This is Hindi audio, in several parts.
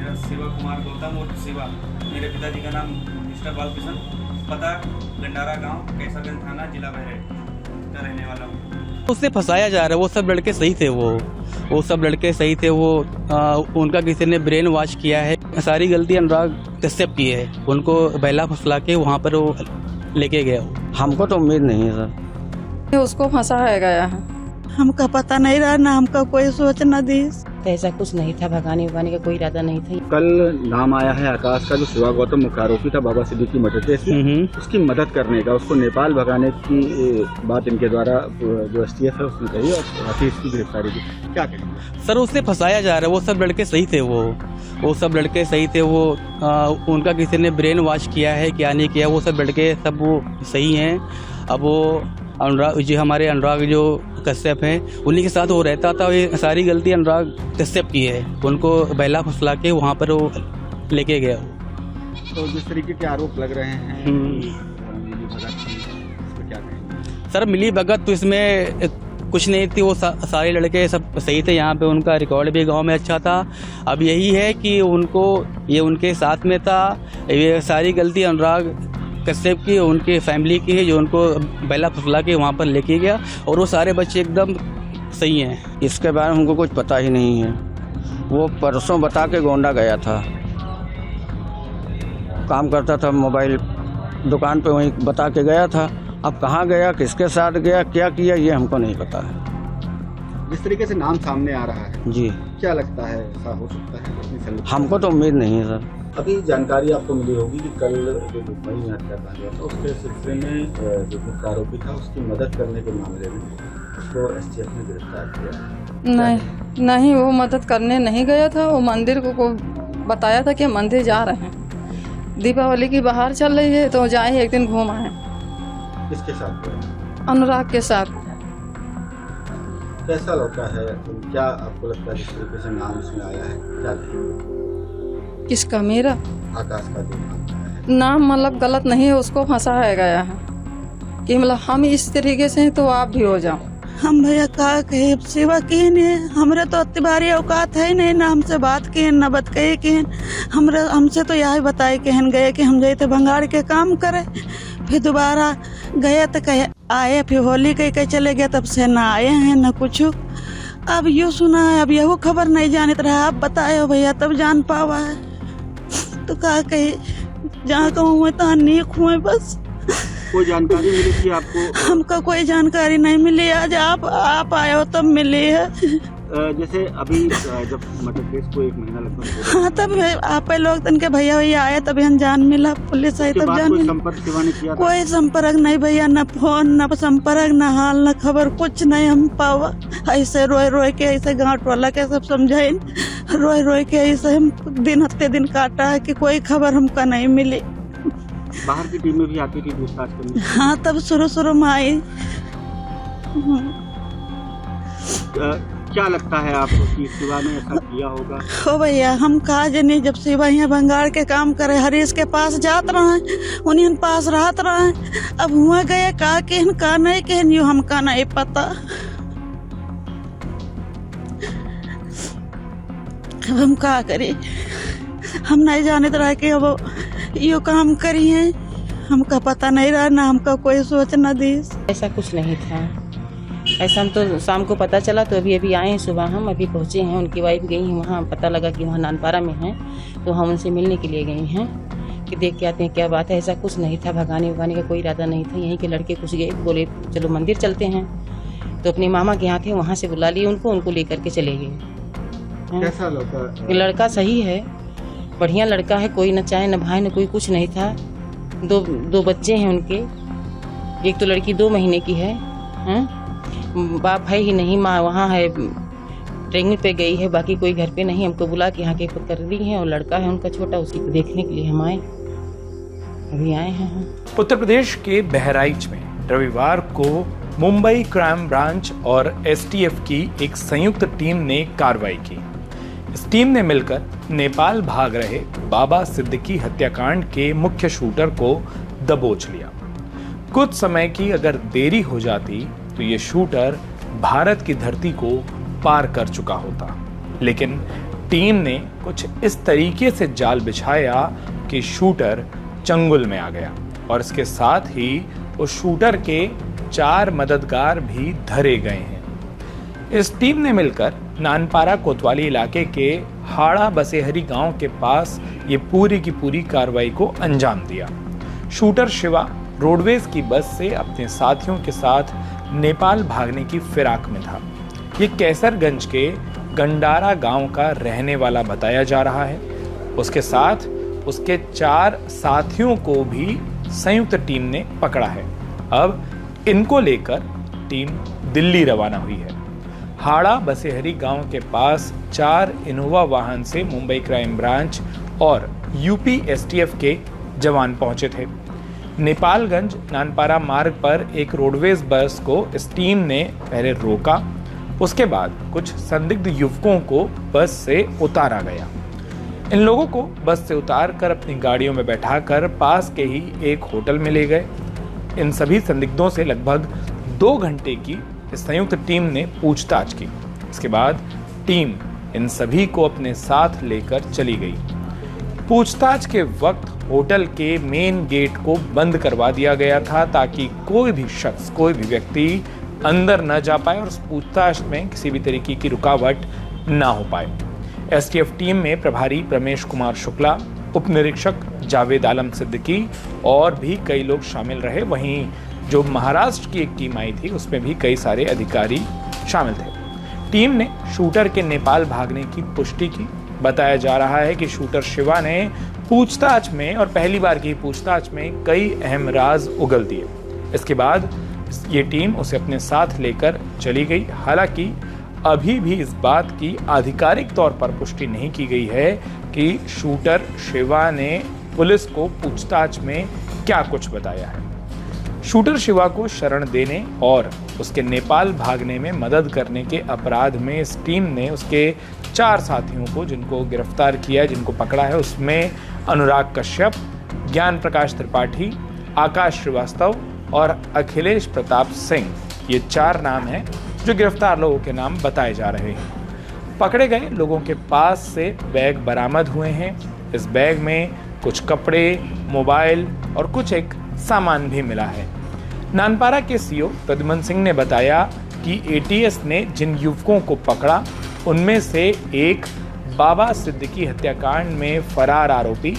मेरा शिवा कुमार गौतम और शिवा, मेरे पिताजी का नाम मिस्टर बालकिशन, पता गंडारा गांव, कैसरगंज थाना, जिला बहराइच का रहने वाला हूँ। उससे फंसाया जा रहा है। वो सब लड़के सही थे, वो सब लड़के सही थे। उनका किसी ने ब्रेन वॉश किया है। सारी गलती अनुराग कश्यप की है। उनको बहला फुसला के वहाँ पर वो लेके गया। हमको तो उम्मीद नहीं है सर, उसको फंसाया गया है। हमका पता नहीं रहा ना, हमका कोई सोच न दी। ऐसा कुछ नहीं था, भगाने भगाने का कोई इरादा नहीं था। कल नाम आया है आकाश का, जो शिवा गौतम मुख्य आरोपी था बाबा सिद्दीकी मर्डर केस में, उसकी मदद करने का, उसको नेपाल भगाने की बात इनके द्वारा जो एसटीएफ है उसने कही और साथ ही इसकी गिरफ्तारी की। क्या कहेंगे सर? उससे फंसाया जा रहा है। वो सब लड़के सही थे, वो सब लड़के सही थे। उनका किसी ने ब्रेन वॉश किया है, क्या नहीं किया। वो सब लड़के सब वो सही हैं। अब वो अनुराग जी, हमारे अनुराग जो कश्यप हैं, उन्हीं के साथ वो रहता था। ये सारी गलती अनुराग कश्यप की है। उनको बहला फुसला के वहाँ पर वो लेके गया। तो जिस तरीके के आरोप लग रहे हैं मिली भगत की, इसको क्या कहेंगे? सर मिली भगत तो इसमें कुछ नहीं थी। वो सारे लड़के सब सही थे। यहाँ पे उनका रिकॉर्ड भी गांव में अच्छा था। अब यही है कि ये उनके साथ में था। ये सारी गलती अनुराग कश्यप की, उनके फैमिली की है, जो उनको बहला फुसला के वहाँ पर लेके गया। और वो सारे बच्चे एकदम सही हैं। इसके बारे में हमको कुछ पता ही नहीं है। वो परसों बता के गोंडा गया था, काम करता था मोबाइल दुकान पे, वहीं बता के गया था। अब कहाँ गया, किसके साथ गया, क्या किया, ये हमको नहीं पता है। जिस तरीके से नाम सामने आ रहा है जी, क्या लगता है ऐसा हो सकता है? हमको तो उम्मीद नहीं है सर। अभी जानकारी आपको मिली होगी कि कल जो दुबई में हत्याकांड हुआ था, उसके सिलसिले में जो मुख्य आरोपी था उसकी मदद करने के मामले में उसको एसटीएफ ने गिरफ्तार किया। नहीं, वो मदद करने नहीं गया था। वो मंदिर को बताया था कि मंदिर जा रहे हैं, दीपावली की बाहर चल रही है तो जाए एक दिन घूम आए। किसके साथ गए? अनुराग के साथ। कैसा लड़का है? क्या आपको लगता है जिस तरीके से नाम इसमें आया है, क्या किसका? मेरा आकाश का जो नाम मतलब गलत नहीं है। उसको फंसाया गया है कि मतलब हम इस तरीके से हैं तो आप भी हो जाओ। हम भैया का कहे सेवा किए ने, हमरे तो अतिबारी औकात है नहीं, ना हमसे बात किए ना बत कहे कि हमसे तो यही बताए कहन गए कि हम जाते भंगार के काम करे। फिर दोबारा गए तो कहे आए, फिर होली कह चले गए, तब से ना आए हैं ना कुछ। अब यूँ सुना है, अब यह खबर नहीं जानते रहा। आप बताए हो भैया तब जान पावा है। तो कहा कहे जहाँ कहूँ तहाँ नीक हुए। बस कोई जानकारी मिली थी आपको? हमको कोई जानकारी नहीं मिली। आज आप आए हो तब मिली है। जैसे अभी जब मर्डर केस को 1 महीना लगभग, हाँ तब आप लोग तनके भैया आए तब हम जान मिला, पुलिस आई तब जान मिला। संपर्क सेवा ने किया? कोई संपर्क नहीं भैया, न फोन न संपर्क न हाल न खबर, कुछ नहीं हम पावा। ऐसे रोए के ऐसे गाँव टोला के सब समझाए, रोए के ऐसे हम दिन हफ्ते दिन काटा है कि कोई खबर हमका नहीं मिली। बाहर की टीमें भी आती थी पूछताछ करने? हाँ तब शुरू में आई। क्या लगता है आपको कि शिवा ने ऐसा किया होगा? हो भैया हम कहा जनी, जब शिवा यहाँ भंगार के काम करे, हरीश के पास जात रहे, उन्हीं पास रहत रहे। अब हुआ गए का केहन का नहीं केहन, यू हमका नहीं पता। अब हम का करी, हम नहीं जानते रहे कि अब यो काम करी है। हमका पता नहीं रहा ना, हमका कोई सोच न दी। ऐसा कुछ नहीं था। ऐसा हम तो शाम को पता चला तो अभी आए हैं। सुबह हम अभी पहुँचे हैं। उनकी वाइफ गई हैं वहाँ, पता लगा कि वहाँ नानपारा में हैं, तो हम उनसे मिलने के लिए गए हैं कि देख के आते हैं क्या बात है। ऐसा कुछ नहीं था, भगाने भगाने का कोई इरादा नहीं था। यहीं के लड़के कुछ गए, बोले चलो मंदिर चलते हैं, तो अपने मामा के यहाँ थे, वहाँ से बुला लिए उनको लेकर के चले गए। कैसा लड़का? लड़का सही है, बढ़िया लड़का है। कोई न चाहे न भाई न कोई कुछ नहीं था। दो बच्चे हैं उनके। एक तो लड़की 2 महीने की है, बाप है ही नहीं, माँ वहाँ है ट्रेनिंग पे गई है, बाकी कोई घर पे नहीं। हमको बुला के यहाँ के कर दी है, और लड़का है उनका छोटा, उसी को देखने के लिए हम अभी आए हैं। उत्तर प्रदेश के बहराइच में रविवार को मुंबई क्राइम ब्रांच और एसटीएफ की एक संयुक्त टीम ने कार्रवाई की। इस टीम ने मिलकर नेपाल भाग रहे बाबा सिद्दीकी हत्याकांड के मुख्य शूटर को दबोच लिया। कुछ समय की अगर देरी हो जाती तो ये शूटर भारत की धरती को पार कर चुका होता, लेकिन टीम ने कुछ इस तरीके से जाल बिछाया कि शूटर चंगुल में आ गया और इसके साथ ही उस शूटर के 4 मददगार भी धरे गए हैं। इस टीम ने मिलकर नानपारा कोतवाली इलाके के हाड़ा बसेहरी गांव के पास ये पूरी की पूरी कार्रवाई को अंजाम दिया। शूटर शिवा रोडवेज की बस से अपने साथियों के साथ नेपाल भागने की फिराक में था। ये कैसरगंज के गंडारा गांव का रहने वाला बताया जा रहा है। उसके साथ उसके 4 साथियों को भी संयुक्त टीम ने पकड़ा है। अब इनको लेकर टीम दिल्ली रवाना हुई है। हाड़ा बसेहरी गांव के पास 4 इनोवा वाहन से मुंबई क्राइम ब्रांच और यूपी एसटीएफ के जवान पहुंचे थे। नेपालगंज नानपारा मार्ग पर एक रोडवेज बस को इस टीम ने पहले रोका, उसके बाद कुछ संदिग्ध युवकों को बस से उतारा गया। इन लोगों को बस से उतार कर अपनी गाड़ियों में बैठाकर पास के ही एक होटल में ले गए। इन सभी संदिग्धों से लगभग 2 घंटे की इस संयुक्त टीम ने पूछताछ की। इसके बाद टीम इन सभी को अपने साथ लेकर चली गई। पूछताछ के वक्त होटल के मेन गेट को बंद करवा दिया गया था ताकि कोई भी शख्स, कोई भी व्यक्ति अंदर न जा पाए और उस पूछताछ में किसी भी तरीके की रुकावट ना हो पाए। एसटीएफ टीम में प्रभारी रमेश कुमार शुक्ला, उप निरीक्षक जावेद आलम सिद्दीकी और भी कई लोग शामिल रहे। वहीं जो महाराष्ट्र की एक टीम आई थी उसमें भी कई सारे अधिकारी शामिल थे। टीम ने शूटर के नेपाल भागने की पुष्टि की। बताया जा रहा है कि शूटर शिवा ने पूछताछ में और पहली बार की पूछताछ में कई अहम राज उगल दिए। इसके बाद ये टीम उसे अपने साथ लेकर चली गई। हालांकि अभी भी इस बात की आधिकारिक तौर पर पुष्टि नहीं की गई है कि शूटर शिवा ने पुलिस को पूछताछ में क्या कुछ बताया है। शूटर शिवा को शरण देने और उसके नेपाल भागने में मदद करने के अपराध में इस टीम ने उसके 4 साथियों को, जिनको गिरफ्तार किया है, जिनको पकड़ा है, उसमें अनुराग कश्यप, ज्ञान प्रकाश त्रिपाठी, आकाश श्रीवास्तव और अखिलेश प्रताप सिंह, ये 4 नाम हैं जो गिरफ्तार लोगों के नाम बताए जा रहे हैं। पकड़े गए लोगों के पास से बैग बरामद हुए हैं। इस बैग में कुछ कपड़े, मोबाइल और कुछ एक सामान भी मिला है। नानपारा के सीओ प्रद्युमन सिंह ने बताया कि एटीएस ने जिन युवकों को पकड़ा उनमें से एक बाबा सिद्दीकी हत्याकांड में फरार आरोपी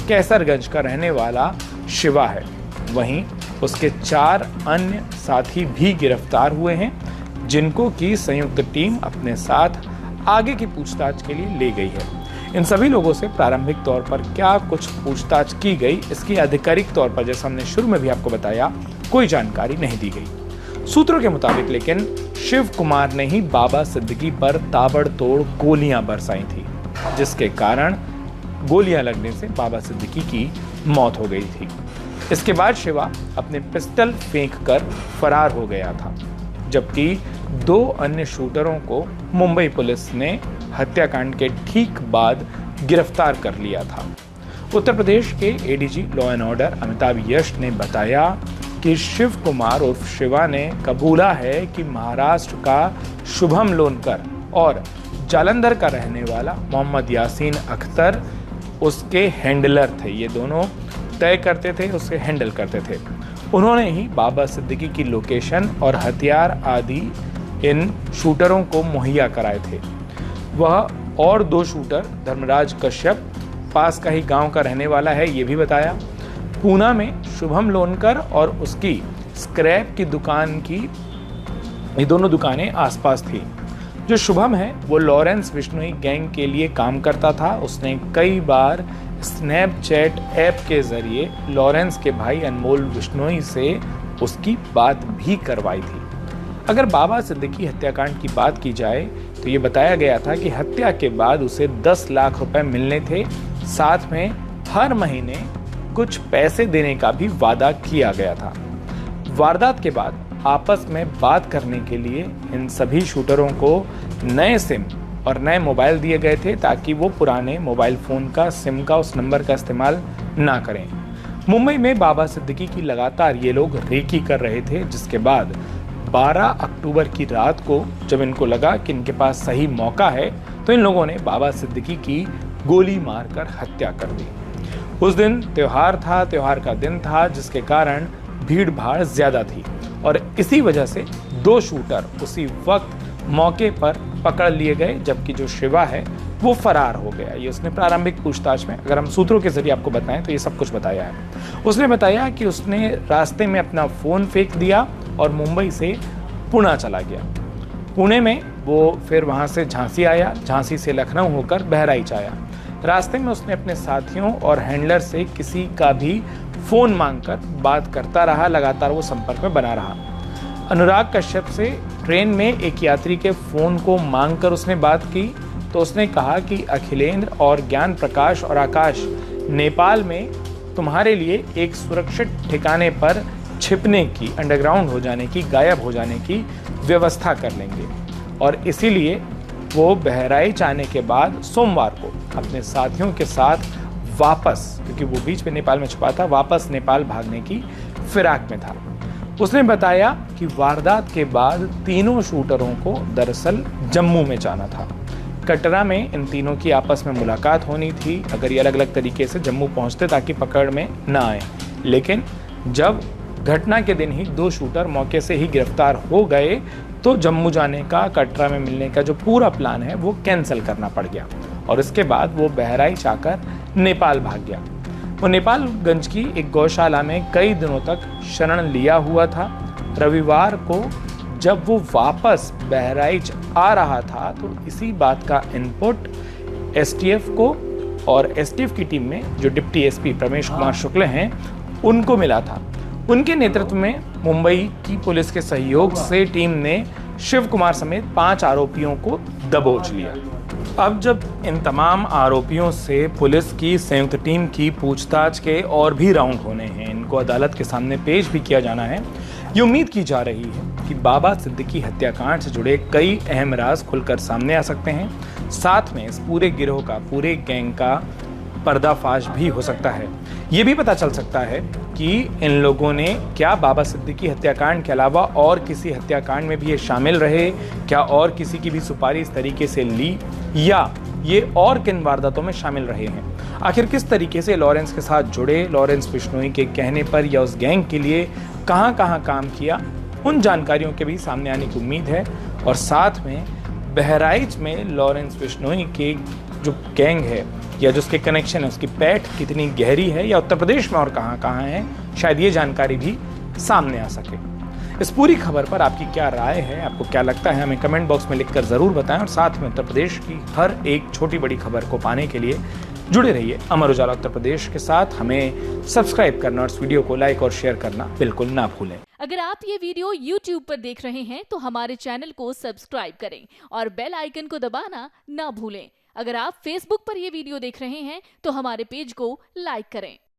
कैसरगंज का रहने वाला शिवा है। वहीं उसके 4 अन्य साथी भी गिरफ्तार हुए हैं, जिनको की संयुक्त टीम अपने साथ आगे की पूछताछ के लिए ले गई है। इन सभी लोगों से प्रारंभिक तौर पर क्या कुछ पूछताछ की गई, इसकी आधिकारिक तौर पर, जैसा हमने शुरू में भी आपको बताया, कोई जानकारी नहीं दी गई। सूत्रों के मुताबिक लेकिन शिव कुमार ने ही बाबा सिद्दीकी पर ताबड़तोड़ गोलियां बरसाई थी, जिसके कारण गोलियां लगने से बाबा सिद्दीकी की मौत हो गई थी। इसके बाद शिवा अपने पिस्टल फेंककर फरार हो गया था, जबकि 2 अन्य शूटरों को मुंबई पुलिस ने हत्याकांड के ठीक बाद गिरफ्तार कर लिया था। उत्तर प्रदेश के ADG law and order Amitabh Yash ने बताया कि शिव कुमार उर्फ शिवा ने कबूला है कि महाराष्ट्र का शुभम लोनकर और जालंधर का रहने वाला मोहम्मद यासीन अख्तर उसके हैंडलर थे। ये दोनों तय करते थे, उससे हैंडल करते थे। उन्होंने ही बाबा सिद्दीकी की लोकेशन और हथियार आदि इन शूटरों को मुहैया कराए थे। वह और 2 शूटर धर्मराज कश्यप पास का ही गांव का रहने वाला है, ये भी बताया। पूना में शुभम लोनकर और उसकी स्क्रैप की दुकान की ये दोनों दुकानें आसपास थी। जो शुभम है वो लॉरेंस विश्नोई गैंग के लिए काम करता था। उसने कई बार स्नैपचैट ऐप के जरिए लॉरेंस के भाई अनमोल विश्नोई से उसकी बात भी करवाई थी। अगर बाबा सिद्दीकी हत्याकांड की बात की जाए तो ये बताया गया था कि हत्या के बाद उसे 10 लाख रुपए मिलने थे, साथ में हर महीने कुछ पैसे देने का भी वादा किया गया था। वारदात के बाद आपस में बात करने के लिए इन सभी शूटरों को नए सिम और नए मोबाइल दिए गए थे ताकि वो पुराने मोबाइल फ़ोन का सिम का उस नंबर का इस्तेमाल ना करें। मुंबई में बाबा सिद्दीकी की लगातार ये लोग रेकी कर रहे थे, जिसके बाद 12 अक्टूबर की रात को जब इनको लगा कि इनके पास सही मौका है तो इन लोगों ने बाबा सिद्दीकी की गोली मारकर हत्या कर दी। उस दिन त्योहार था, त्योहार का दिन था, जिसके कारण भीड़ भाड़ ज्यादा थी और इसी वजह से 2 शूटर उसी वक्त मौके पर पकड़ लिए गए, जबकि जो शिवा है वो फरार हो गया। ये उसने प्रारंभिक पूछताछ में, अगर हम सूत्रों के जरिए आपको बताएं तो ये सब कुछ बताया है। उसने बताया कि उसने रास्ते में अपना फोन फेंक दिया और मुंबई से पुणे चला गया। पुणे में वो फिर वहां से झांसी आया, झांसी से लखनऊ होकर बहराइच आया। रास्ते में उसने अपने साथियों और हैंडलर से किसी का भी फोन मांगकर बात करता रहा, लगातार वो संपर्क में बना रहा। अनुराग कश्यप से ट्रेन में एक यात्री के फोन को मांगकर उसने बात की तो उसने कहा कि अखिलेंद्र और ज्ञान प्रकाश और आकाश नेपाल में तुम्हारे लिए एक सुरक्षित ठिकाने पर छिपने की, अंडरग्राउंड हो जाने की, गायब हो जाने की व्यवस्था कर लेंगे और इसीलिए वो बहराइच आने के बाद सोमवार को अपने साथियों के साथ वापस, क्योंकि वो बीच में नेपाल में छुपा था, वापस नेपाल भागने की फिराक में था। उसने बताया कि वारदात के बाद तीनों शूटरों को दरअसल जम्मू में जाना था। कटरा में इन तीनों की आपस में मुलाकात होनी थी, अगर ये अलग अलग तरीके से जम्मू पहुंचते ताकि पकड़ में ना आए। लेकिन जब घटना के दिन ही 2 शूटर मौके से ही गिरफ्तार हो गए तो जम्मू जाने का, कटरा में मिलने का जो पूरा प्लान है वो कैंसिल करना पड़ गया और इसके बाद वो बहराइच आकर नेपाल भाग गया। वो नेपालगंज की एक गौशाला में कई दिनों तक शरण लिया हुआ था। रविवार को जब वो वापस बहराइच आ रहा था तो इसी बात का इनपुट एसटीएफ को और एसटीएफ की टीम में जो डिप्टी एसपी प्रमेश कुमार शुक्ल हैं उनको मिला था। उनके नेतृत्व में मुंबई की पुलिस के सहयोग से टीम ने शिव कुमार समेत 5 आरोपियों को दबोच लिया। अब जब इन तमाम आरोपियों से पुलिस की संयुक्त टीम की पूछताछ के और भी राउंड होने हैं, इनको अदालत के सामने पेश भी किया जाना है, ये उम्मीद की जा रही है कि बाबा सिद्दीकी हत्याकांड से जुड़े कई अहम राज खुलकर सामने आ सकते हैं। साथ में इस पूरे गिरोह का, पूरे गैंग का पर्दाफाश भी हो सकता है। ये भी पता चल सकता है कि इन लोगों ने क्या बाबा सिद्दीकी हत्याकांड के अलावा और किसी हत्याकांड में भी ये शामिल रहे, क्या और किसी की भी सुपारी इस तरीके से ली, या ये और किन वारदातों में शामिल रहे हैं। आखिर किस तरीके से लॉरेंस के साथ जुड़े, लॉरेंस बिश्नोई के कहने पर या उस गैंग के लिए कहां कहां काम किया, उन जानकारियों के भी सामने आने की उम्मीद है। और साथ में बहराइच में लॉरेंस बिश्नोई के जो गैंग है या जो उसके कनेक्शन है, उसकी पैठ कितनी गहरी है या उत्तर प्रदेश में और कहां कहां है, शायद ये जानकारी भी सामने आ सके। इस पूरी खबर पर आपकी क्या राय है, आपको क्या लगता है, हमें कमेंट बॉक्स में लिखकर जरूर बताएं। और साथ में उत्तर प्रदेश की हर एक छोटी बड़ी खबर को पाने के लिए जुड़े रहिए अमर उजाला उत्तर प्रदेश के साथ। हमें सब्सक्राइब करना और इस वीडियो को लाइक और शेयर करना बिल्कुल ना भूलें। अगर आप ये वीडियो YouTube पर देख रहे हैं तो हमारे चैनल को सब्सक्राइब करें और बेल आइकन को दबाना ना भूलें। अगर आप Facebook पर ये वीडियो देख रहे हैं तो हमारे पेज को लाइक करें।